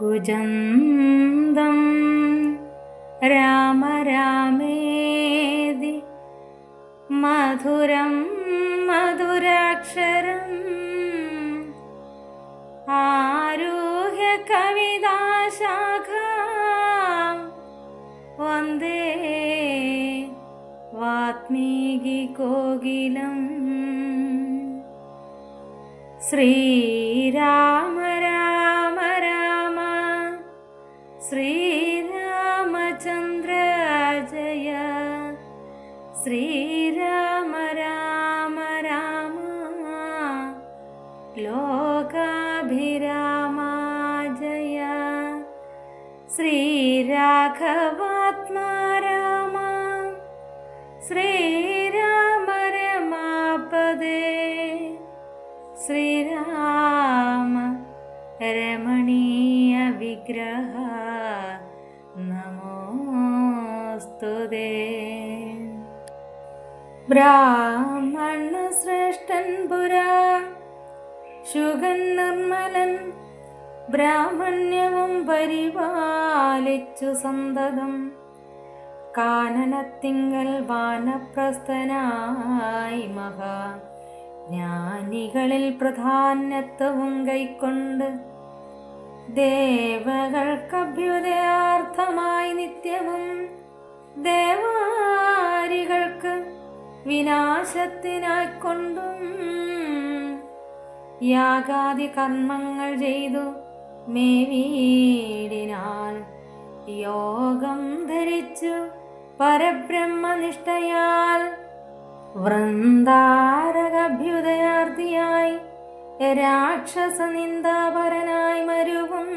കുജന്തം രാമ രാമേതി മധുരം മധുരാക്ഷരം ആരുഹ്യ കവിതാശാഖാം വന്ദേ വാത്മീകി കോകിലം. ശ്രീരാമ രാമ രാമ ശ്രീരാമചന്ദ്ര ജയ. ശ്രീരാമ രാമ രാമ ലോകാഭിരാമ ജയ. ശ്രീരാഘവാത്മാ രാമ ശ്രീരാമ രമാപദേ. ശ്രീരാമ രമണീയ വിഗ്രഹ നമോസ്തുതേ. ബ്രാഹ്മണ ശ്രേഷ്ഠൻ പുരാ ശുഗൻ നിർമ്മലൻ ബ്രാഹ്മണ്യവും പരിപാലിച്ചു സന്തതം കാനനത്തിങ്കൽ വാനപ്രസ്ഥനായി മഹാ ജ്ഞാനികളിൽ പ്രധാനത്വവും കൈക്കൊണ്ട് ദേവകൾക്കഭ്യുദയാർത്ഥമായി നിത്യവും ദേവാരികൾക്ക് വിനാശത്തിനായിക്കൊണ്ടും യാഗാദി കർമ്മങ്ങൾ ചെയ്തു മേവീടിനാൽ യോഗം ധരിച്ചു പരബ്രഹ്മനിഷ്ഠയാൽ വൃന്ദാരകഭ്യുദയാർത്ഥിയായി രാക്ഷസനിന്ദാപരനായി മരുവും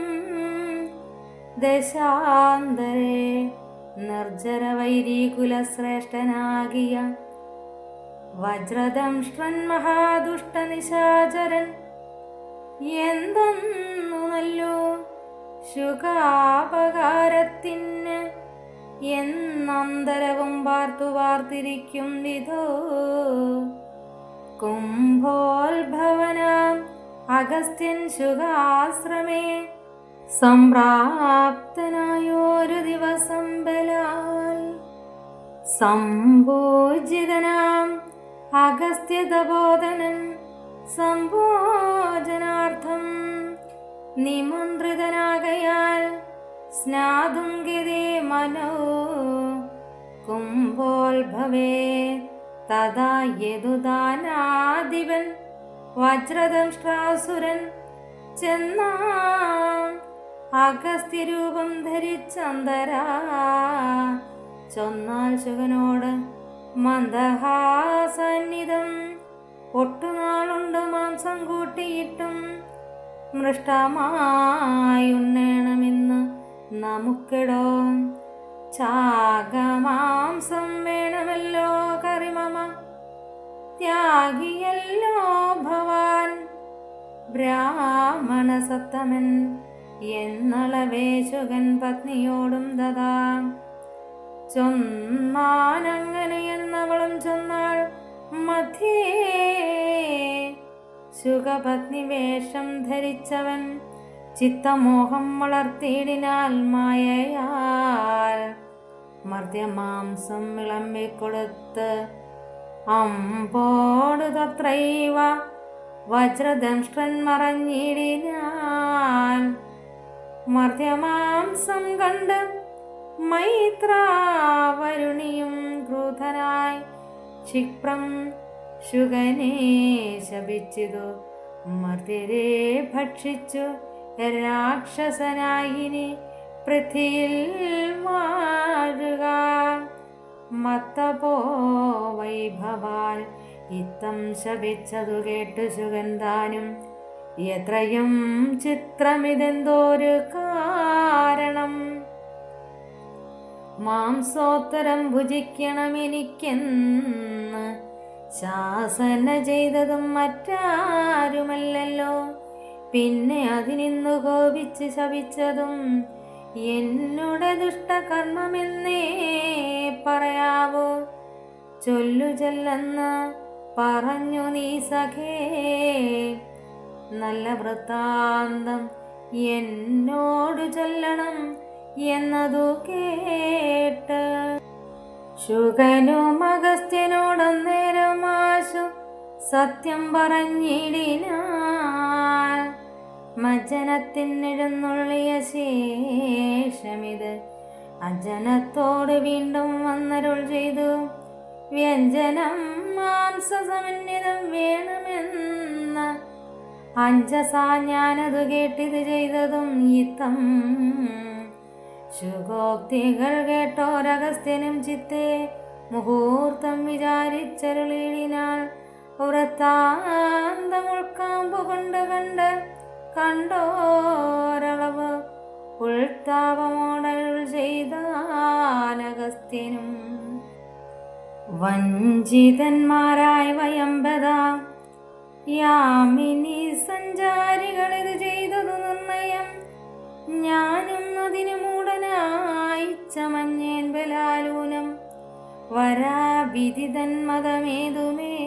ദശാന്തരേ നിർജ്ജരവൈരീകുലശ്രേഷ്ഠനാകിയ വജ്രദംഷ്ട്രൻ മഹാദുഷ്ടനിശാചരൻ എന്തെന്നു നല്ലോ ശുകാപകാരത്തിന് എന്നന്തരവും വാർത്തിരിക്കും വിധോ കുംഭോത്ഭവനാം അഗസ്ത്യൻ ശുകാശ്രമേ സംപ്രാപ്തനായൊരു ദിവസം ബലാൽ സംഭോജിതനാം അഗസ്ത്യതപോധനൻ സംഭോജനാർത്ഥം നിമന്ത്രിതനാകയാൽ സ്നാതും ഗതേ മനോ കുംഭോത്ഭവേ. തഥാ യദുദാനാധിപൻ വജ്രദംഷ്ട്രാസുരൻ ചെന്നാം അഗസ്ത്യരൂപം ധരിച്ചന്തരാ ചൊന്നാൽ ശുകനോട് മന്ദഹാസന്നിധം ഒട്ടുനാളുണ്ട് മാംസം കൂട്ടിയിട്ടും മൃഷ്ടമായുണ്ണേണമെന്ന് നമുക്കിടോ ചാകമാംസം വേണമല്ലോ കറിമമ ത്യാഗിയല്ലോ ഭവാൻ ബ്രാഹ്മണ സത്തമൻ എന്നളവേ ശുകൻ പത്നിയോടും ദദാ ചൊന്നാനങ്ങനെ എന്നവളും ചൊന്നാൾ മധ്യേ ശുകപത്നി വേഷം ധരിച്ചവൻ ചിത്തമോഹം വളർത്തിയിടിനാൽ മായയാൽ മർദ്യമാംസം വിളമ്പിക്കൊടുത്ത് അമ്പോട് തത്രൈവ വജ്രദംഷ്ട്രൻ മറഞ്ഞിടിനാൽ മർദ്യമാംസം കണ്ട് മൈത്രാവരുണിയും ക്രൂധനായി ക്ഷിപ്രം ശുകനെ ശപിച്ചിതു. മർത്യരെ ഭക്ഷിച്ചു രാക്ഷസനായിനി പൃഥ്വിയിൽ വാഴുക മത്തപോ വൈഭവാൽ ഇത്തം ശപിച്ചതു കേട്ടു ശുകൻ താനും എത്രയും ചിത്രമിതെന്തോരു കാരണം മാംസോത്തരം ഭുജിക്കണമെനിക്കെന്ന് ശാസന ചെയ്തതും മറ്റാരുമല്ലല്ലോ. പിന്നെ അതിനിന്നു കോപിച്ച് ശപിച്ചതും എന്നുടെ ദുഷ്ടകർമ്മമെന്നേ പറയാവോ. ചൊല്ലു ചെല്ലെന്ന് പറഞ്ഞു നീ സഖേ, നല്ല വൃത്താന്തം എന്നോടു ചൊല്ലണം എന്നതു കേട്ട് ശുകനും അഗസ്ത്യനോടന്നേരം ആശു സത്യം പറഞ്ഞിടിനാൻ. മജ്ജനത്തിനെഴുന്നള്ളിയ ശേഷമിത് അജ്ജനത്തോട് വീണ്ടും വന്നരുൾ ചെയ്തു. വ്യഞ്ജനം മാംസസമന്വിതം വേണമെന്ന അഞ്ജസാ ഞാനതു കേട്ടിത് ചെയ്തതും യുക്തം. ശുഗോക്തികൾ കേട്ടോരഗസ്ത്യനും ചിത്തെ മുഹൂർത്തം വിചാരിച്ചരുളിടിനാൽ. വൃത്താന്തം ഉൾക്കാമ്പു കൊണ്ട് കണ്ടോരളവ് ഉൾത്താപമോടരുൾ ചെയ്താനഗസ്ത്യനും. വഞ്ചിതന്മാരായ വയമ്പത യാമിനി സഞ്ചാരികളിത് ചെയ്തതു നിർണയം. ഞാനും അതിനു മൂടനായി ചമഞ്ഞേൻ ബലാലൂനം. വരാവിധിതന്മതമേതുമേ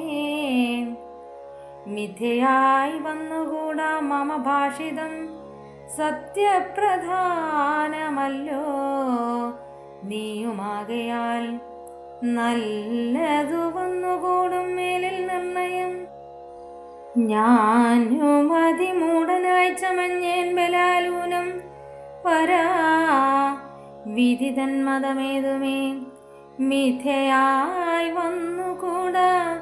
മിഥ്യയായി വന്നുകൂടാ മമ ഭാഷിതം. സത്യപ്രധാനമല്ലോ നീയുമാകയാൽ നല്ലതു വന്നുകൂടും മേലിൽ നിർണയം. ഞാനും അതിമൂടനായി ചമഞ്ഞേൻ ബലാലൂനം. വരാ വിധിതന്മതമേതുമേ മിഥ്യയായി വന്നുകൂടാ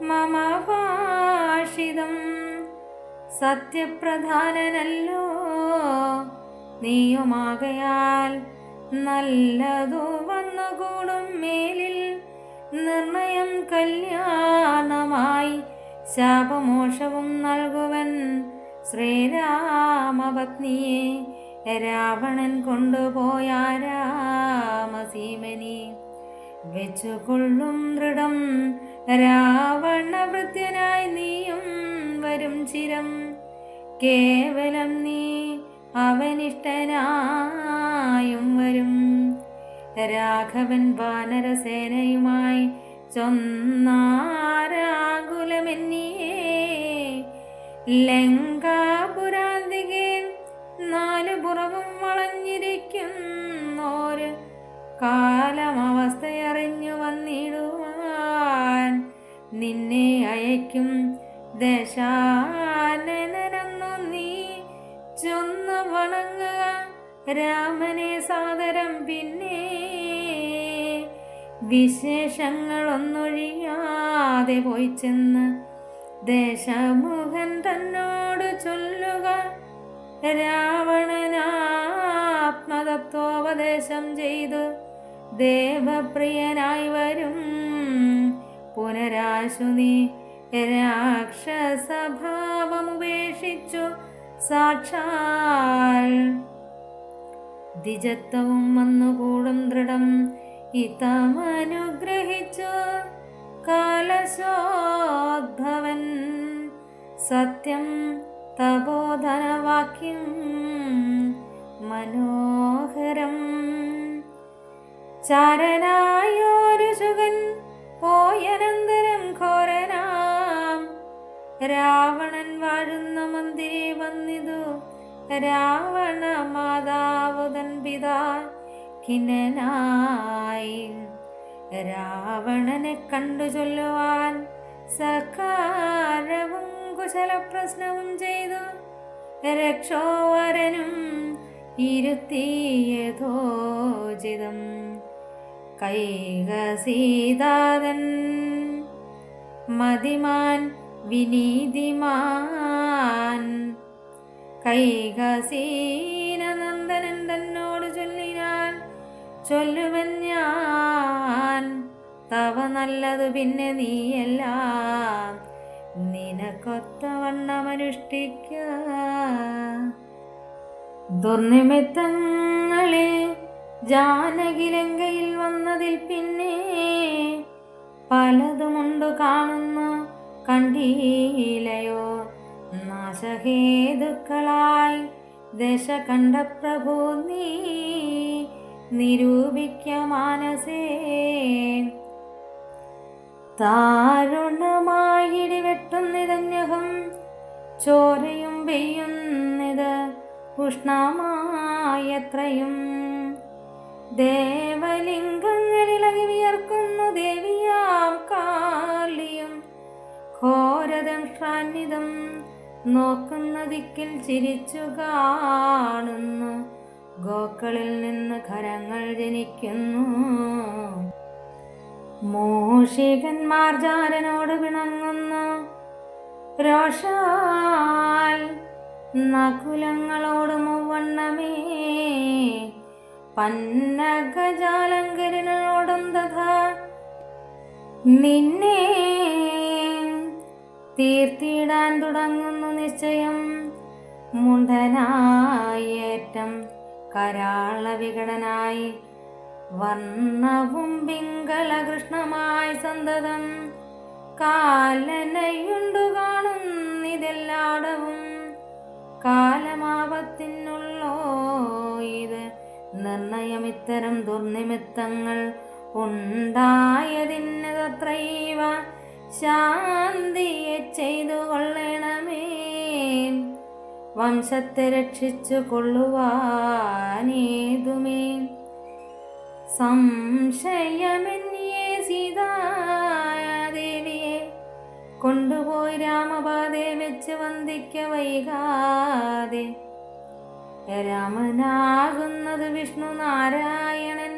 മമ ഭാഷിതം. സത്യപ്രധാനനല്ലോ നീയുമാകയാൽ നല്ലതു വന്നുകൂടും മേലിൽ നിർണയം. കല്യാണമായി ശാപമോഷവും നൽകുവൻ ശ്രീരാമപത്നിയെ രാവണൻ കൊണ്ടുപോയ രാമസീമനി വെച്ചുകൊള്ളും ദൃഢം. രാവണവൃത്യനായി നീയും വരും ചിരം. കേവലം നീ അവനിഷ്ടനായും വരും. രാഘവൻ വാനരസേനയുമായി ചൊന്നാരാകുലമെന്നിയേ ലങ്കാപുരാന്തികെ. നാലു പുറവും വളഞ്ഞിരിക്കുന്നോര് കാലമവസ്ഥയറിഞ്ഞു വന്നിടുവാൻ നിന്നെ അയക്കും. ദശാനനന്നു നീ ചൊന്നു വണങ്ങുക രാമനെ സാദരം. പിന്നെ വിശേഷങ്ങളൊന്നൊഴിയാതെ പോയി ചെന്ന് ദേശമുഖൻ തന്നോട് ചൊല്ലുക. രാവണനാത്മതത്വോപദേശം ചെയ്തു ദേവപ്രിയനായി വരും. പുനരാശു നീ രാക്ഷസഭാവമുപേക്ഷിച്ചു സാക്ഷാൽ ദ്വിജത്വവും വന്നുകൂടും ദൃഢം. ഇതമനുഗ്രഹിച്ചു കാലശോദ്ഭവൻ സത്യം തപോധനവാക്യം മനോഹരം. ചാരനായൊരു ശുകൻ പോയനന്തരം ഘോരനാം രാവണൻ വാഴുന്ന മന്ദിരെ വന്നിതു. രാവണ മാതാവുതൻ പിതാ ഖിന്നനായി രാവണനെ കണ്ടു ചൊല്ലുവാൻ സൽക്കാരവും കുശലപ്രശ്നവും ചെയ്തു. രക്ഷോവരനും ഇരുത്തിയഥോചിതം കൈകസീതാതൻ മതിമാൻ വിനീതിമാൻ. കൈകസീനനന്ദനൻ തന്നോട് ചൊല്ലിനാൻ. ചൊല്ലുവൻ ഞാൻ തവ നല്ലതു പിന്നെ നീയെല്ലാം നിനക്കൊത്തവണ്ണമനുഷ്ഠിക്ക. ദുർനിമിത്തങ്ങളെ ജാനകിലങ്കയിൽ വന്നതിൽ പിന്നെ പലതുമുണ്ടു കാണുന്നു കണ്ടീലയോ. നാശഹേതുക്കളായി ദശ കണ്ട പ്രഭു നീ നിരൂപിക്ക മാനസേ. ദാരുണമായിടി വെട്ടുന്നിതന്യഹം ചോരയും പെയ്യുന്നിത് ഉഷ്ണമായത്രയും. ദേവലിംഗങ്ങളിളകി വിയർക്കുന്നു ദേവിയാം കാളിയും. ഘോരദംഷ്ട്രാന്വിതം നോക്കുന്ന ദിക്കിൽ ചിരിച്ചു കാണുന്നു. ഗോക്കളിൽ നിന്ന് ഖരങ്ങൾ ജനിക്കുന്നു. മൂഷികന്മാർ ജാരനോട് പിണങ്ങുന്നു. രോഷാൽ നകുലങ്ങളോട് മൂവണ്ണമേ. പന്നഗജാലങ്കരിനോടും തഥാ. നിന്നെ തീർത്തിടാൻ തുടങ്ങുന്നു നിശ്ചയം. മുണ്ടനായേറ്റം കരാള വികടനായി വർണ്ണവും പിങ്കളകൃഷ്ണമായി സന്തതം. കാലനയുണ്ടു കാണുന്നിതെല്ലാടവും. കാലമാപത്തിനുള്ളോ ഇത് നിർണയമിത്തരം ദുർനിമിത്തങ്ങൾ ഉണ്ടായതിന് തത്രൈവ ശാന്തിയെ ചെയ്തു കൊള്ളണമേ. വംശത്തെ രക്ഷിച്ചു കൊള്ളുവാനേതുമേ സംശയമെന്നിയെ സീതാദേവിയെ കൊണ്ടുപോയി രാമപാതയെ വെച്ച് വന്ദിക്ക വൈകാതെ. രാമനാകുന്നത് വിഷ്ണു നാരായണൻ.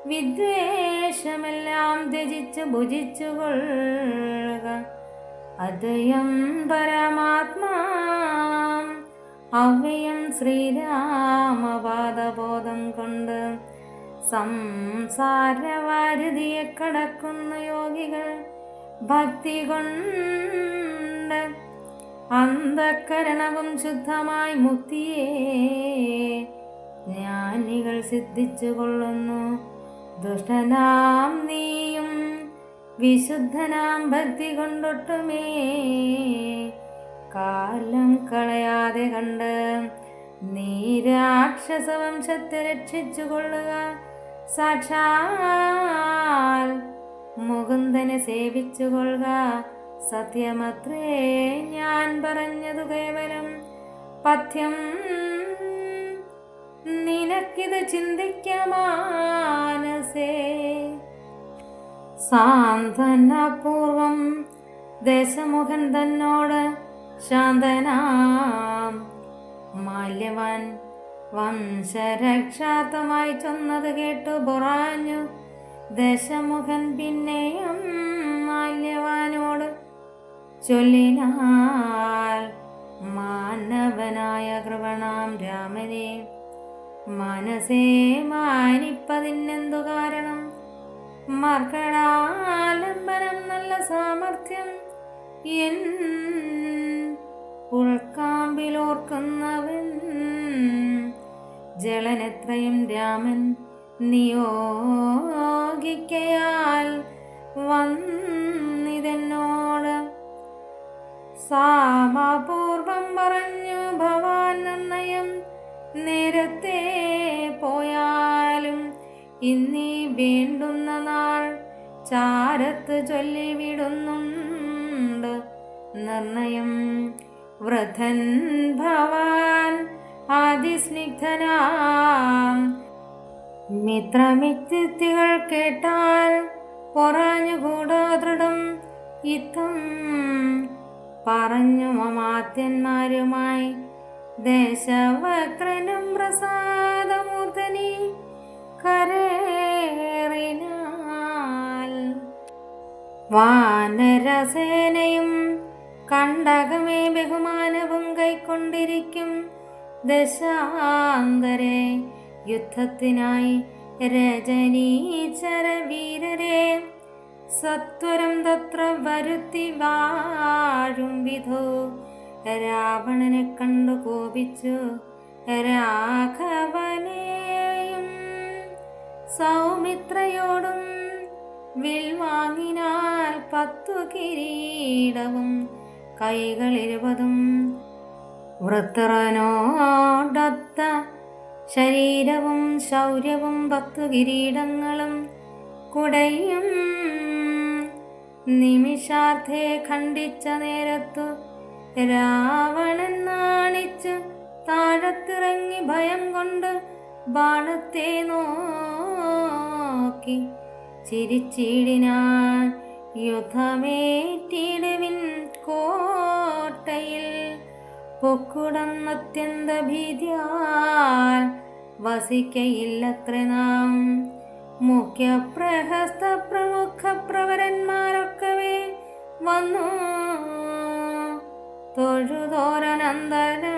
വിദ്വേഷമെല്ലാം ത്യജിച്ച് ഭുജിച്ചു കൊള്ളുക. അദ്വയം പരമാത്മാ അവ്യയം ശ്രീരാമപാദബോധം കൊണ്ട് സംസാരവാരുതിയെ കടക്കുന്ന യോഗികൾ ഭക്തി കൊണ്ട് അന്ധകരണവും ശുദ്ധമായി മുക്തിയെ ജ്ഞാനികൾ സിദ്ധിച്ചു കൊള്ളുന്നു. ദുഷ്ടനാം നീയും വിശുദ്ധനാം ഭക്തി കൊണ്ടൊട്ടുമേ കാലം കളയാതെ കണ്ട് നീ രാക്ഷസവംശത്തെ രക്ഷിച്ചു കൊള്ളുക. സാക്ഷാൽ മുകുന്ദനെ സേവിച്ചു കൊള്ളുക. സത്യമത്രേ ഞാൻ പറഞ്ഞതു കേവലം പഥ്യം. നിനക്കിത് ചിന്തിക്കമാനസേ. സാന്ത്വനപൂർവം ദേശമുഖൻ തന്നോട് ശാന്തനാം മാല്യവാൻ വംശരക്ഷാർത്ഥമായി ചൊന്നത് കേട്ടു പുറാഞ്ഞു. ദശമുഖൻ പിന്നെയും മാല്യവാനോട് ചൊല്ലിനാൽ, മാനവനായ കൃപണാം രാമനെ മനസ്സേ മാനിപ്പതിനെന്തു കാരണം? മർക്കടാലംബനം നല്ല സാമർഥ്യം എൻ ഉൾക്കാമ്പിലോർക്കുന്നവൻ. ജളനെത്രയും രാമൻ നിയോഗിക്കയാൽ വന്നിതെന്നോട്. സാമപൂർവം പറഞ്ഞു ഭവാൻ നിർണയം. നേരത്തെ പോയാലും ഇന്നീ വേണ്ടുന്ന നാൾ ചാരത്ത് ചൊല്ലിവിടുന്നുണ്ട് നിർണയം. വൃദ്ധൻ ഭവാൻ അതിസ്നിഗ്ധനാം മിത്രമിത്യുക്തികൾ കേട്ടാൽ പൊറാഞ്ഞുകൂടാ ദൃഢം. ഇത്തം പറഞ്ഞു മമാത്യന്മാരുമായി ദേശവക്രനും പ്രസാദമൂർധനി കരേറിനാൽ. വാനരസേനയും കണ്ടകമേ ബഹുമാനവും കൈക്കൊണ്ടിരിക്കും. ദശാന്തരെ യുദ്ധത്തിനായി രജനീചര വീരരെ സത്വരം തത്ര വരുത്തി വാഴും വിധോ. രാവണനെ കണ്ടു കോപിച്ചു രാഘവനെയും സൗമിത്രയോടും വിൽവാങ്ങിനാൽ 10 കിരീടവും കൈകൾ 20. വൃത്രനോടൊത്ത ശരീരവും ശൗര്യവും 10 കിരീടങ്ങളും കുടയും നിമിഷാർത്ഥേ ഖണ്ഡിച്ച നേരത്തു രാവണൻ നാണിച്ചു താഴത്തിറങ്ങി ഭയം കൊണ്ട് ബാണത്തെ നോക്കി ചിരിച്ചിടിനാൻ. യുദ്ധമേറ്റിടുവിൻ കോട്ടയിൽ പൊക്കുടന്നത്യന്ത ഭീതിയാൽ വസിക്കയില്ലത്ര നാം. മുഖ്യ പ്രഹസ്ത പ്രമുഖ പ്രവരന്മാരൊക്കവേ വന്നു തൊഴുതോരനന്തരം